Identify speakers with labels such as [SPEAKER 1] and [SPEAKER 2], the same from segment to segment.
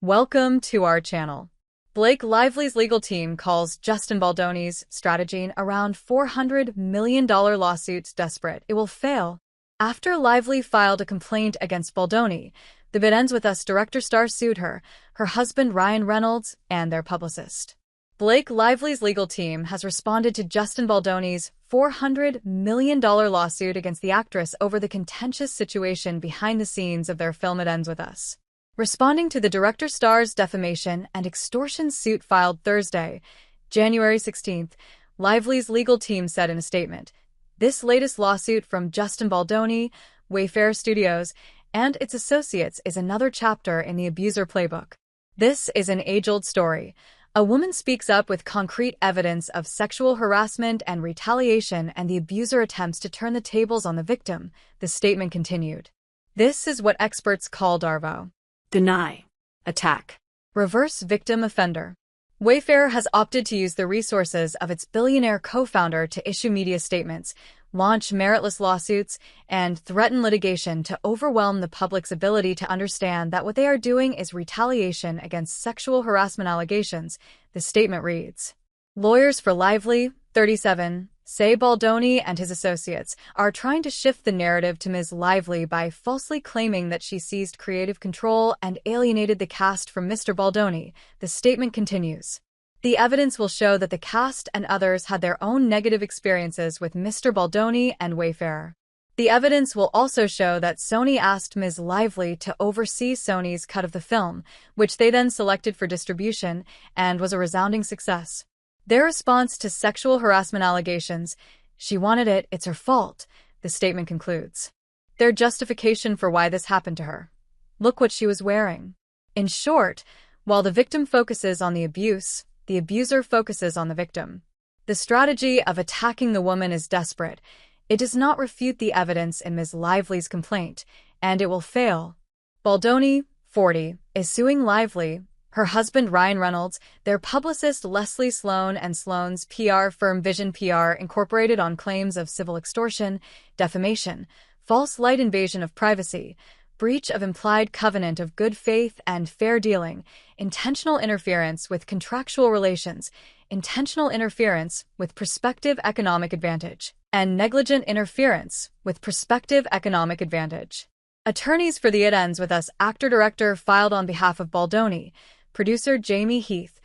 [SPEAKER 1] Welcome to our channel. Blake Lively's legal team calls Justin Baldoni's strategy around $400 million lawsuit desperate. It will fail. After Lively filed a complaint against Baldoni, the bit ends with us director star sued her husband Ryan Reynolds, and their publicist. Blake Lively's legal team has responded to Justin Baldoni's $400 million lawsuit against the actress over the contentious situation behind the scenes of their film It Ends With Us. Responding to the director star's defamation and extortion suit filed Thursday, January 16th, Lively's legal team said in a statement, "This latest lawsuit from Justin Baldoni, Wayfair Studios, and its associates is another chapter in the abuser playbook. This is an age-old story. A woman speaks up with concrete evidence of sexual harassment and retaliation, and the abuser attempts to turn the tables on the victim," the statement continued. This is what experts call DARVO.
[SPEAKER 2] Deny. Attack.
[SPEAKER 1] Reverse victim offender. Wayfair has opted to use the resources of its billionaire co-founder to issue media statements, launch meritless lawsuits, and threaten litigation to overwhelm the public's ability to understand that what they are doing is retaliation against sexual harassment allegations, the statement reads. Lawyers for Lively, 37, say Baldoni and his associates are trying to shift the narrative to Ms. Lively by falsely claiming that she seized creative control and alienated the cast from Mr. Baldoni, the statement continues. The evidence will show that the cast and others had their own negative experiences with Mr. Baldoni and Wayfair. The evidence will also show that Sony asked Ms. Lively to oversee Sony's cut of the film, which they then selected for distribution, and was a resounding success. Their response to sexual harassment allegations, "She wanted it, it's her fault," the statement concludes. Their justification for why this happened to her. Look what she was wearing. In short, while the victim focuses on the abuse, the abuser focuses on the victim. The strategy of attacking the woman is desperate. It does not refute the evidence in Ms. Lively's complaint, and it will fail. Baldoni, 40, is suing Lively, her husband Ryan Reynolds, their publicist Leslie Sloan, and Sloan's PR firm Vision PR Incorporated on claims of civil extortion, defamation, false light invasion of privacy, breach of implied covenant of good faith and fair dealing, intentional interference with contractual relations, intentional interference with prospective economic advantage, and negligent interference with prospective economic advantage. Attorneys for the It Ends With Us actor-director filed on behalf of Baldoni, producer Jamie Heath,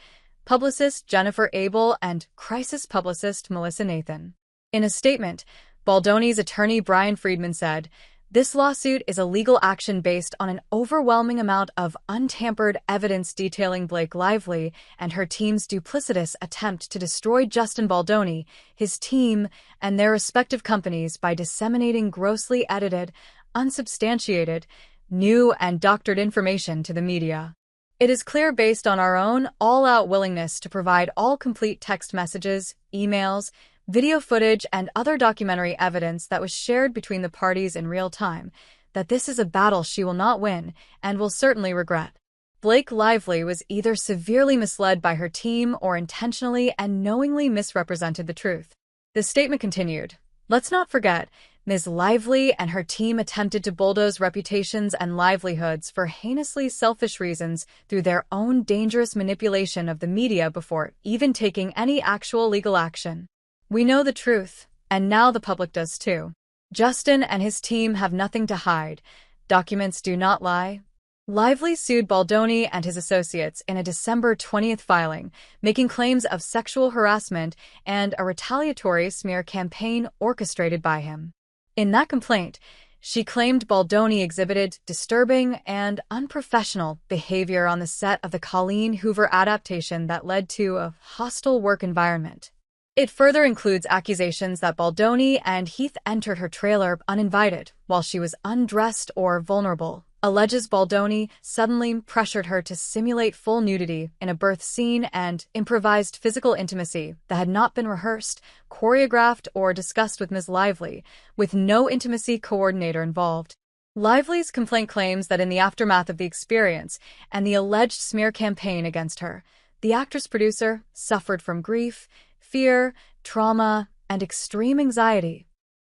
[SPEAKER 1] publicist Jennifer Abel, and crisis publicist Melissa Nathan. In a statement, Baldoni's attorney Brian Friedman said, "This lawsuit is a legal action based on an overwhelming amount of untampered evidence detailing Blake Lively and her team's duplicitous attempt to destroy Justin Baldoni, his team, and their respective companies by disseminating grossly edited, unsubstantiated, new and doctored information to the media. It is clear based on our own all-out willingness to provide all complete text messages, emails, video footage, and other documentary evidence that was shared between the parties in real time, that this is a battle she will not win and will certainly regret. Blake Lively was either severely misled by her team or intentionally and knowingly misrepresented the truth." The statement continued, "Let's not forget, Ms. Lively and her team attempted to bulldoze reputations and livelihoods for heinously selfish reasons through their own dangerous manipulation of the media before even taking any actual legal action. We know the truth, and now the public does too. Justin and his team have nothing to hide. Documents do not lie." Lively sued Baldoni and his associates in a December 20th filing, making claims of sexual harassment and a retaliatory smear campaign orchestrated by him. In that complaint, she claimed Baldoni exhibited disturbing and unprofessional behavior on the set of the Colleen Hoover adaptation that led to a hostile work environment. It further includes accusations that Baldoni and Heath entered her trailer uninvited while she was undressed or vulnerable, alleges Baldoni suddenly pressured her to simulate full nudity in a birth scene, and improvised physical intimacy that had not been rehearsed, choreographed, or discussed with Ms. Lively, with no intimacy coordinator involved. Lively's complaint claims that in the aftermath of the experience and the alleged smear campaign against her, the actress-producer suffered from grief, fear, trauma, and extreme anxiety,